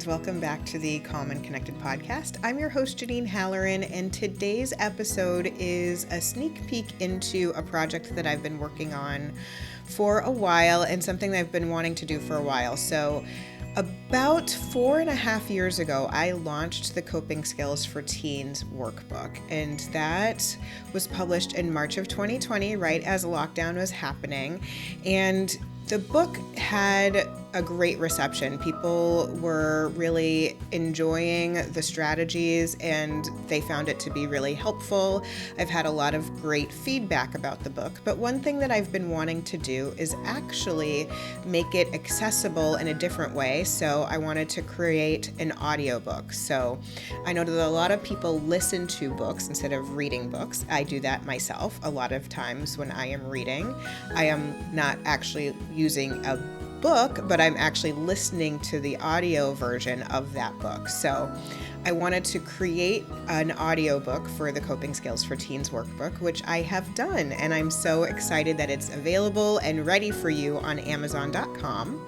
friends. Welcome back to the Calm and Connected podcast. I'm your host, Janine Halloran, and today's episode is a sneak peek into a project that I've been working on for a while and something that I've been wanting to do for a while. So about 4.5 years ago, I launched the Coping Skills for Teens Workbook, and that was published in March of 2020, right as lockdown was happening. And the book had a great reception. People were really enjoying the strategies and they found it to be really helpful. I've had a lot of great feedback about the book, but one thing that I've been wanting to do is actually make it accessible in a different way. So I wanted to create an audiobook. So I know that a lot of people listen to books instead of reading books. I do that myself a lot of times when I am reading. I am not actually using a book, but I'm actually listening to the audio version of that book. So I wanted to create an audiobook for the Coping Skills for Teens Workbook, which I have done. And I'm so excited that it's available and ready for you on Amazon.com.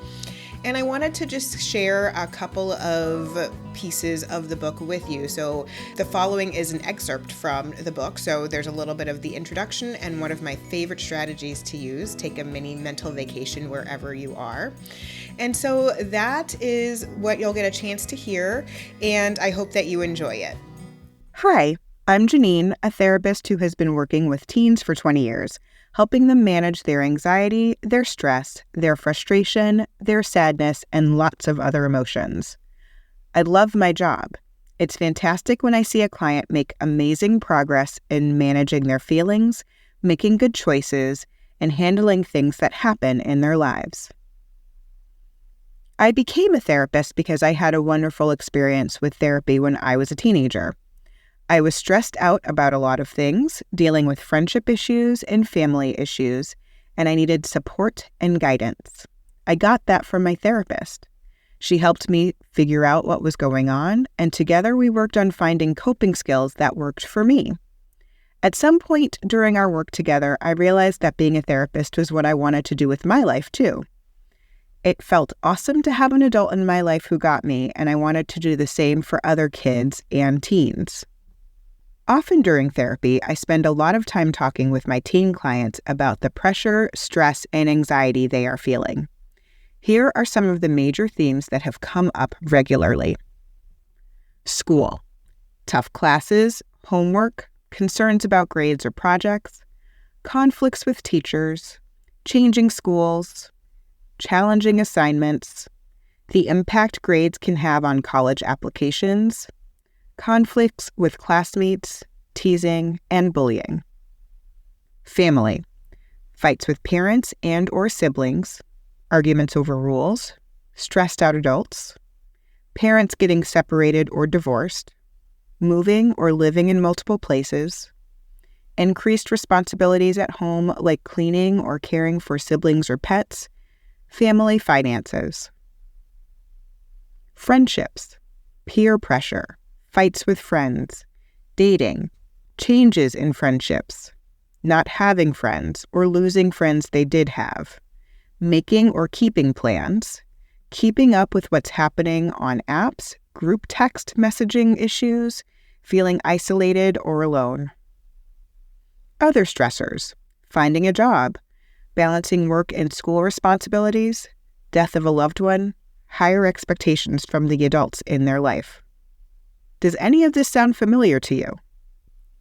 And I wanted to just share a couple of pieces of the book with you. So the following is an excerpt from the book. So there's a little bit of the introduction and one of my favorite strategies to use. Take a mini mental vacation wherever you are. And so that is what you'll get a chance to hear. And I hope that you enjoy it. Hi, I'm Janine, a therapist who has been working with teens for 20 years. Helping them manage their anxiety, their stress, their frustration, their sadness, and lots of other emotions. I love my job. It's fantastic when I see a client make amazing progress in managing their feelings, making good choices, and handling things that happen in their lives. I became a therapist because I had a wonderful experience with therapy when I was a teenager. I was stressed out about a lot of things, dealing with friendship issues and family issues, and I needed support and guidance. I got that from my therapist. She helped me figure out what was going on, and together we worked on finding coping skills that worked for me. At some point during our work together, I realized that being a therapist was what I wanted to do with my life too. It felt awesome to have an adult in my life who got me, and I wanted to do the same for other kids and teens. Often during therapy, I spend a lot of time talking with my teen clients about the pressure, stress, and anxiety they are feeling. Here are some of the major themes that have come up regularly. School. Tough classes, homework, concerns about grades or projects, conflicts with teachers, changing schools, challenging assignments, the impact grades can have on college applications, conflicts with classmates, teasing, and bullying. Family. Fights with parents and or siblings, arguments over rules, stressed out adults, parents getting separated or divorced, moving or living in multiple places, increased responsibilities at home like cleaning or caring for siblings or pets, family finances. Friendships. Peer pressure. Fights with friends, dating, changes in friendships, not having friends or losing friends they did have, making or keeping plans, keeping up with what's happening on apps, group text messaging issues, feeling isolated or alone. Other stressors, finding a job, balancing work and school responsibilities, death of a loved one, higher expectations from the adults in their life. Does any of this sound familiar to you?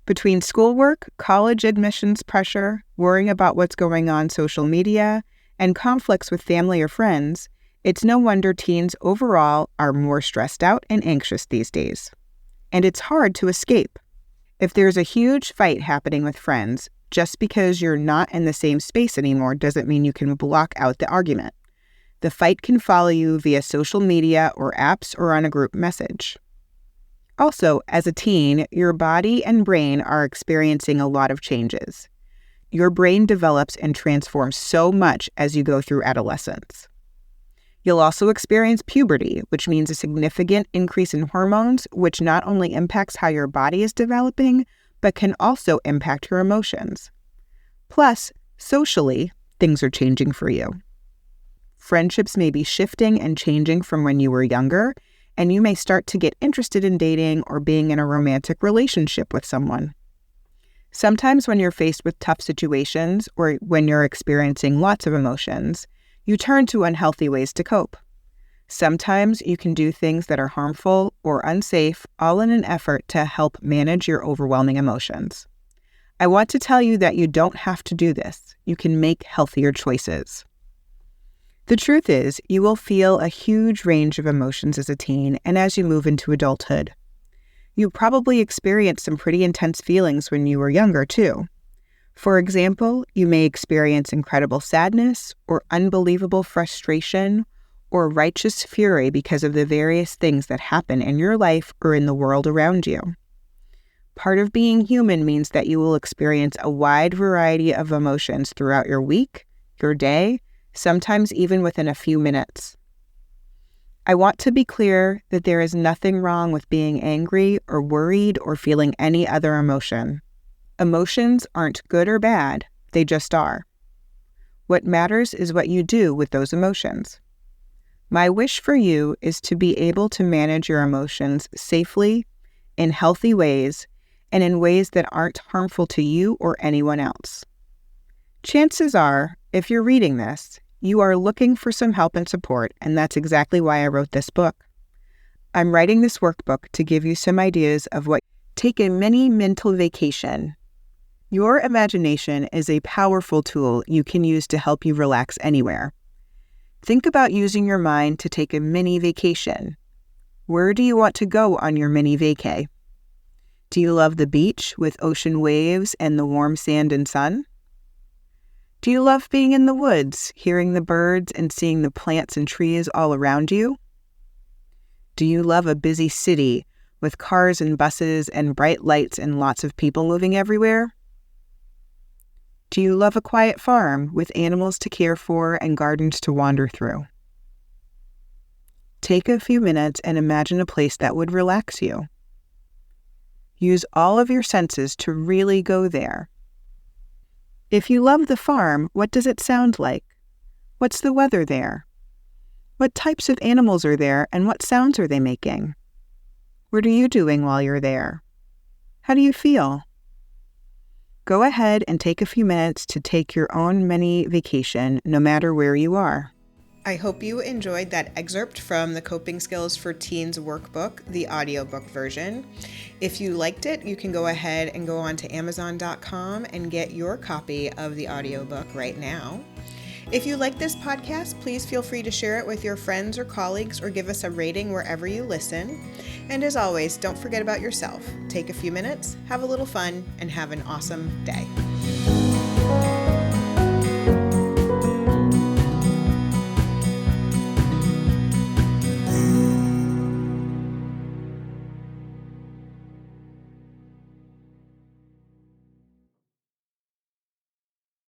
Between schoolwork, college admissions pressure, worrying about what's going on social media, and conflicts with family or friends, it's no wonder teens overall are more stressed out and anxious these days. And it's hard to escape. If there's a huge fight happening with friends, just because you're not in the same space anymore doesn't mean you can block out the argument. The fight can follow you via social media or apps or on a group message. Also, as a teen, your body and brain are experiencing a lot of changes. Your brain develops and transforms so much as you go through adolescence. You'll also experience puberty, which means a significant increase in hormones, which not only impacts how your body is developing, but can also impact your emotions. Plus, socially, things are changing for you. Friendships may be shifting and changing from when you were younger, and you may start to get interested in dating or being in a romantic relationship with someone. Sometimes when you're faced with tough situations or when you're experiencing lots of emotions, you turn to unhealthy ways to cope. Sometimes you can do things that are harmful or unsafe, all in an effort to help manage your overwhelming emotions. I want to tell you that you don't have to do this. You can make healthier choices. The truth is, you will feel a huge range of emotions as a teen and as you move into adulthood. You probably experienced some pretty intense feelings when you were younger, too. For example, you may experience incredible sadness or unbelievable frustration or righteous fury because of the various things that happen in your life or in the world around you. Part of being human means that you will experience a wide variety of emotions throughout your week, your day, sometimes even within a few minutes. I want to be clear that there is nothing wrong with being angry or worried or feeling any other emotion. Emotions aren't good or bad, they just are. What matters is what you do with those emotions. My wish for you is to be able to manage your emotions safely, in healthy ways, and in ways that aren't harmful to you or anyone else. Chances are, if you're reading this, you are looking for some help and support, and that's exactly why I wrote this book. I'm writing this workbook to give you some ideas of what take a mini mental vacation. Your imagination is a powerful tool you can use to help you relax anywhere. Think about using your mind to take a mini vacation. Where do you want to go on your mini vacay? Do you love the beach with ocean waves and the warm sand and sun? Do you love being in the woods, hearing the birds and seeing the plants and trees all around you? Do you love a busy city with cars and buses and bright lights and lots of people moving everywhere? Do you love a quiet farm with animals to care for and gardens to wander through? Take a few minutes and imagine a place that would relax you. Use all of your senses to really go there. If you love the farm, what does it sound like? What's the weather there? What types of animals are there and what sounds are they making? What are you doing while you're there? How do you feel? Go ahead and take a few minutes to take your own mini vacation, no matter where you are. I hope you enjoyed that excerpt from the Coping Skills for Teens Workbook, the audiobook version. If you liked it, you can go ahead and go on to Amazon.com and get your copy of the audiobook right now. If you like this podcast, please feel free to share it with your friends or colleagues or give us a rating wherever you listen. And as always, don't forget about yourself. Take a few minutes, have a little fun, and have an awesome day.